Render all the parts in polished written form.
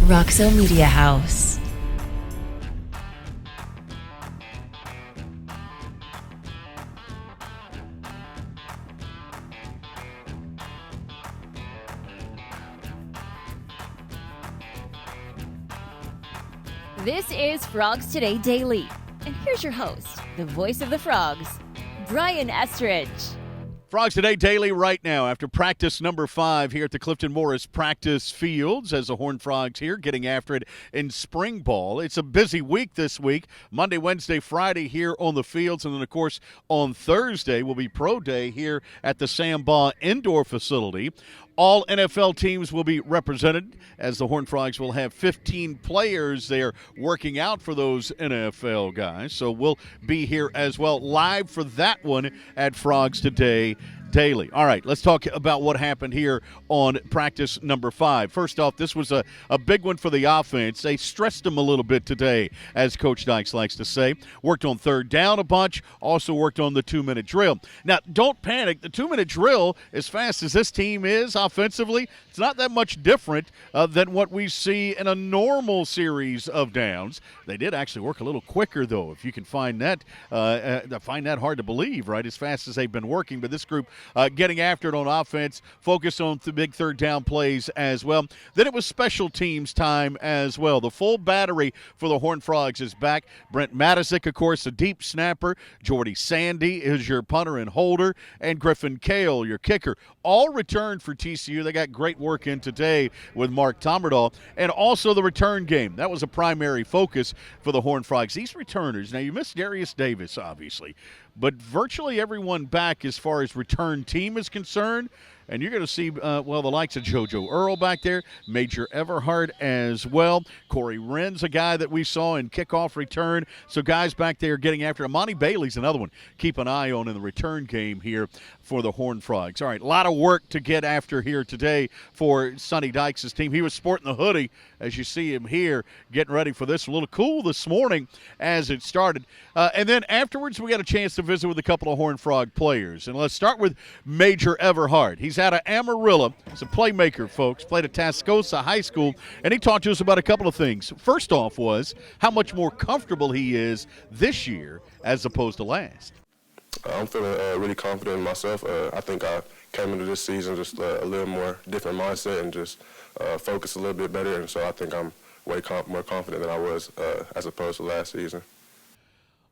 Roxo Media House. This is Frogs Today Daily. And here's your host, the voice of the Frogs, Brian Estridge. Frogs Today Daily right now after practice number 5 here at the Clifton Morris practice fields as the Horned Frogs here getting after it in spring ball. It's a busy week this week. Monday, Wednesday, Friday here on the fields. And then, of course, on Thursday will be Pro Day here at the Sambaugh Indoor Facility. All NFL teams will be represented as the Horned Frogs will have 15 players there working out for those NFL guys. So we'll be here as well live for that one at Frogs Today Daily. All right, let's talk about what happened here on practice number 5. First off, this was a big one for the offense. They stressed them a little bit today, as Coach Dykes likes to say. Worked on third down a bunch, also worked on the 2-minute drill. Now, don't panic. The 2-minute drill, as fast as this team is offensively, it's not that much different than what we see in a normal series of downs. They did actually work a little quicker, though, if you can find that hard to believe, right, as fast as they've been working. But this group getting after it on offense, focused on the big third down plays as well. Then it was special teams time as well. The full battery for the Horned Frogs is back. Brent Matisic, of course, a deep snapper. Jordy Sandy is your punter and holder. And Griffin Kale, your kicker. All returned for TCU. They got great work in today with Mark Tomerdahl. And also the return game. That was a primary focus for the Horned Frogs. These returners, now you missed Darius Davis, obviously, but virtually everyone back as far as return team is concerned. And you're going to see, the likes of JoJo Earl back there, Major Everhart as well. Corey Wren's a guy that we saw in kickoff return. So guys back there getting after him. Monty Bailey's another one. Keep an eye on in the return game here for the Horned Frogs. All right, a lot of work to get after here today for Sonny Dykes' team. He was sporting the hoodie, as you see him here, getting ready for this. A little cool this morning as it started. And then afterwards, we got a chance to visit with a couple of Horned Frog players. And let's start with Major Everhart. He's out of Amarillo. He's a playmaker, folks. Played at Tascosa High School. And he talked to us about a couple of things. First off was how much more comfortable he is this year as opposed to last. I'm feeling really confident in myself. I think I came into this season just a little more different mindset and just focused a little bit better. And so I think I'm way more confident than I was as opposed to last season.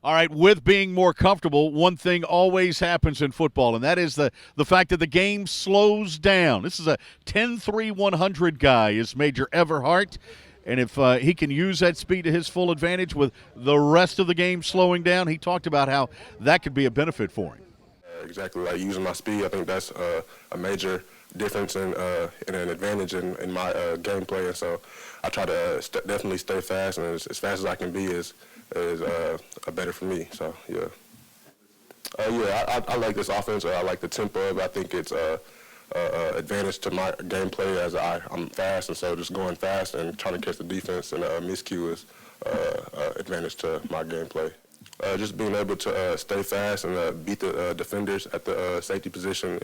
All right, with being more comfortable, one thing always happens in football, and that is the fact that the game slows down. This is a 10-3-100 guy, is Major Everhart. And if he can use that speed to his full advantage with the rest of the game slowing down, he talked about how that could be a benefit for him. Exactly, like using my speed, I think that's a major difference and an advantage in my gameplay. And so I try to definitely stay fast, and as fast as I can be is better for me. So, yeah. I like this offense. I like the tempo of it. I think it's advantage to my gameplay as I'm fast, and so just going fast and trying to catch the defense and miscue is advantage to my gameplay. Just being able to stay fast and beat the defenders at the safety position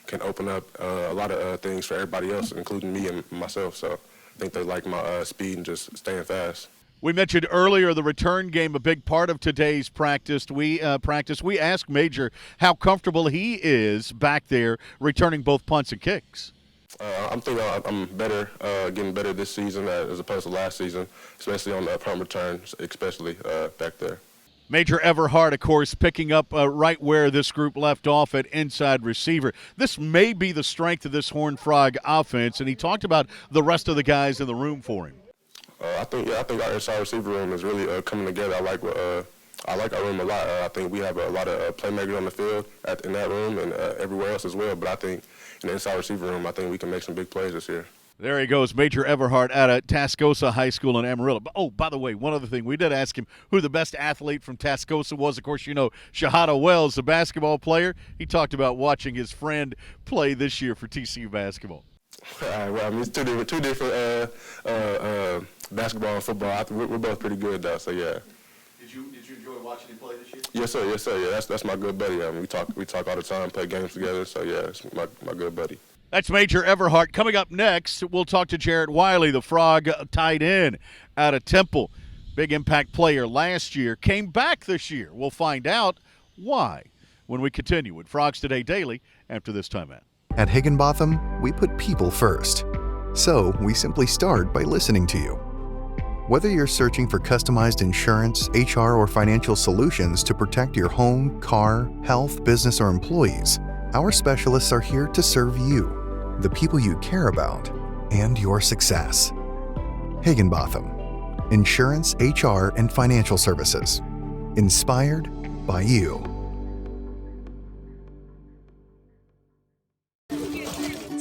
can open up a lot of things for everybody else, including me and myself. So I think they like my speed and just staying fast. We mentioned earlier the return game, a big part of today's practice. We asked Major how comfortable he is back there returning both punts and kicks. I'm thinking I'm better, getting better this season as opposed to last season, especially on the punt returns, especially back there. Major Everhart, of course, picking up right where this group left off at inside receiver. This may be the strength of this Horned Frog offense, and he talked about the rest of the guys in the room for him. I think our inside receiver room is really coming together. I like our room a lot. I think we have a lot of playmakers on the field in that room and everywhere else as well. But I think in the inside receiver room, I think we can make some big plays this year. There he goes, Major Everhart out of Tascosa High School in Amarillo. Oh, by the way, one other thing. We did ask him who the best athlete from Tascosa was. Of course, you know Shahada Wells, the basketball player. He talked about watching his friend play this year for TCU basketball. Well, I mean, it's two different basketball and football. We're both pretty good, though, so yeah. Did you enjoy watching him play this year? Yes, sir. Yeah, that's my good buddy. I mean, we talk all the time, play games together. So yeah, it's my good buddy. That's Major Everhart. Coming up next, we'll talk to Jared Wiley, the Frog tight end out of Temple. Big impact player last year, came back this year. We'll find out why when we continue with Frogs Today Daily after this timeout. At Higginbotham, we put people first. So we simply start by listening to you. Whether you're searching for customized insurance, HR, or financial solutions to protect your home, car, health, business, or employees, our specialists are here to serve you, the people you care about, and your success. Higginbotham. Insurance, HR, and financial services. Inspired by you.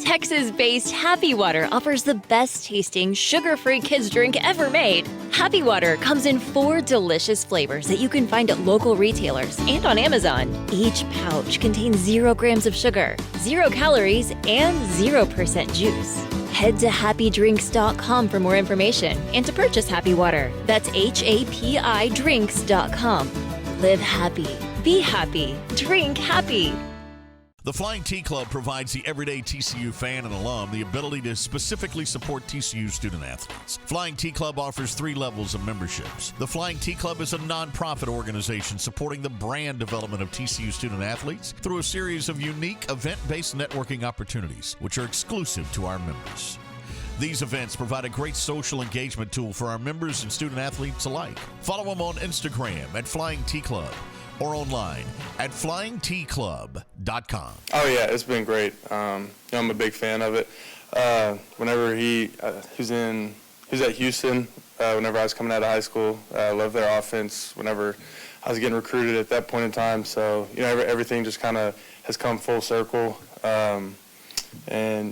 Texas-based Happy Water offers the best-tasting, sugar-free kids drink ever made. Happy Water comes in 4 delicious flavors that you can find at local retailers and on Amazon. Each pouch contains 0 grams of sugar, 0 calories, and 0% juice. Head to happydrinks.com for more information and to purchase Happy Water. That's HAPI drinks.com. Live happy, be happy, drink happy. The Flying T Club provides the everyday TCU fan and alum the ability to specifically support TCU student athletes. Flying T Club offers 3 levels of memberships. The Flying T Club is a nonprofit organization supporting the brand development of TCU student athletes through a series of unique event-based networking opportunities, which are exclusive to our members. These events provide a great social engagement tool for our members and student athletes alike. Follow them on Instagram at Flying T Club or online at flyingtclub.com. Oh yeah, it's been great. I'm a big fan of it. Whenever he was at Houston, whenever I was coming out of high school, I loved their offense. Whenever I was getting recruited at that point in time, so everything just kind of has come full circle. And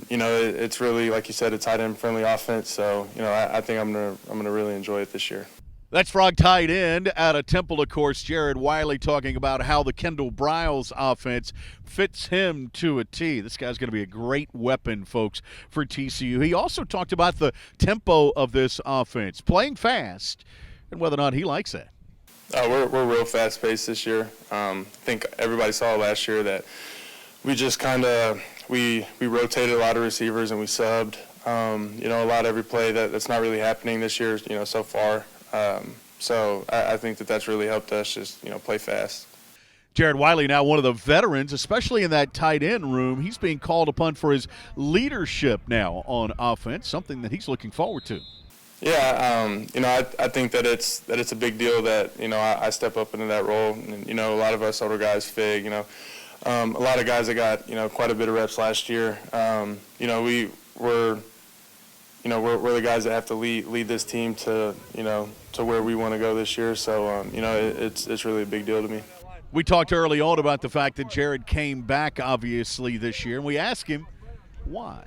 it's really, like you said, a tight end friendly offense. So I think I'm gonna really enjoy it this year. That's Frog tight end out of Temple, of course, Jared Wiley, talking about how the Kendall Briles offense fits him to a T. This guy's going to be a great weapon, folks, for TCU. He also talked about the tempo of this offense, playing fast, and whether or not he likes that. We're real fast-paced this year. I think everybody saw last year that we just kind of we rotated a lot of receivers and we subbed. A lot every play that's not really happening this year, so far. So I think that's really helped us just, play fast. Jared Wiley, now one of the veterans, especially in that tight end room. He's being called upon for his leadership now on offense, something that he's looking forward to. Yeah, I think that it's a big deal that, I step up into that role. And, a lot of us older guys, Fig, a lot of guys that got, quite a bit of reps last year. We're the guys that have to lead this team to where we want to go this year. So, it's really a big deal to me. We talked early on about the fact that Jared came back, obviously, this year, and we asked him why.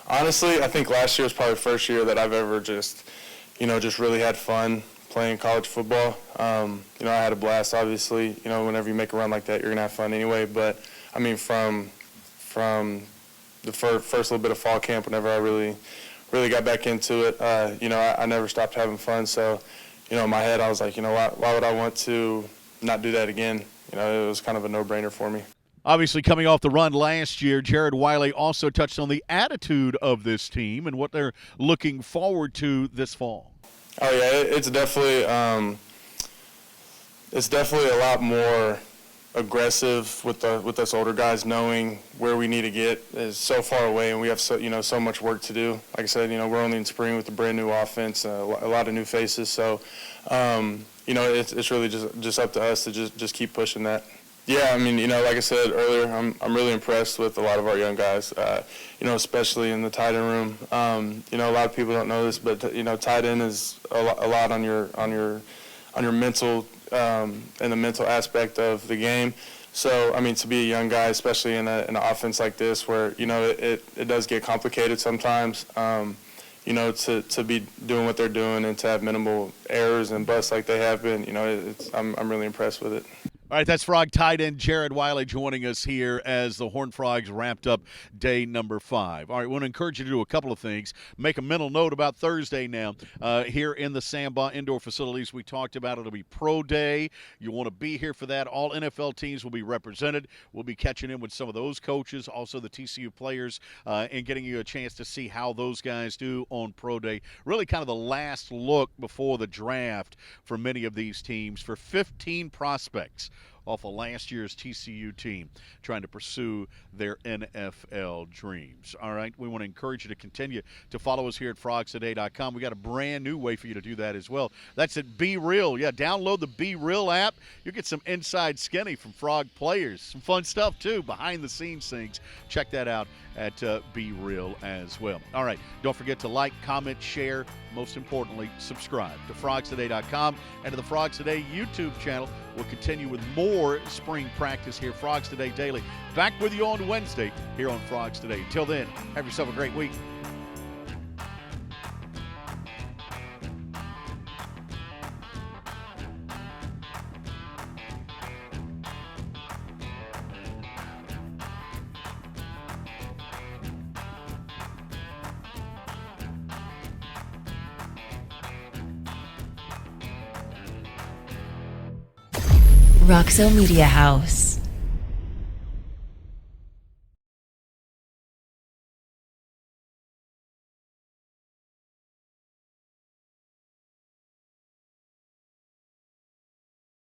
Honestly, I think last year was probably the first year that I've ever just really had fun playing college football. I had a blast, obviously. Whenever you make a run like that, you're going to have fun anyway. But, I mean, from the first little bit of fall camp, whenever I really got back into it, I never stopped having fun. So, in my head, I was like, why would I want to not do that again? It was kind of a no-brainer for me. Obviously, coming off the run last year, Jared Wiley also touched on the attitude of this team and what they're looking forward to this fall. Oh yeah, it's definitely a lot more aggressive with us older guys, knowing where we need to get is so far away, and we have so much work to do. Like I said, we're only in spring with a brand new offense, a lot of new faces. So, it's really just up to us to just keep pushing that. Yeah, I mean, like I said earlier, I'm really impressed with a lot of our young guys. Especially in the tight end room. A lot of people don't know this, but tight end is a lot on your mental. And the mental aspect of the game. So, I mean, to be a young guy, especially in an offense like this where, it does get complicated sometimes, to be doing what they're doing and to have minimal errors and busts like they have been, I'm really impressed with it. All right, that's Frog tight end Jared Wiley joining us here as the Horned Frogs wrapped up day number 5. All right, we want to encourage you to do a couple of things. Make a mental note about Thursday now. Here in the Samba indoor facilities we talked about, it'll be Pro Day. You want to be here for that. All NFL teams will be represented. We'll be catching in with some of those coaches, also the TCU players, and getting you a chance to see how those guys do on Pro Day. Really kind of the last look before the draft for many of these teams for 15 prospects off of last year's TCU team trying to pursue their NFL dreams. All right, we want to encourage you to continue to follow us here at frogstoday.com. We got a brand new way for you to do that as well. That's at Be Real. Yeah, download the Be Real app. You'll get some inside skinny from Frog players. Some fun stuff, too, behind-the-scenes things. Check that out at Be Real as well. All right, don't forget to like, comment, share, most importantly, subscribe to frogstoday.com and to the Frogs Today YouTube channel. We'll continue with more spring practice here, Frogs Today Daily. Back with you on Wednesday here on Frogs Today. Until then, have yourself a great week. Roxo Media House.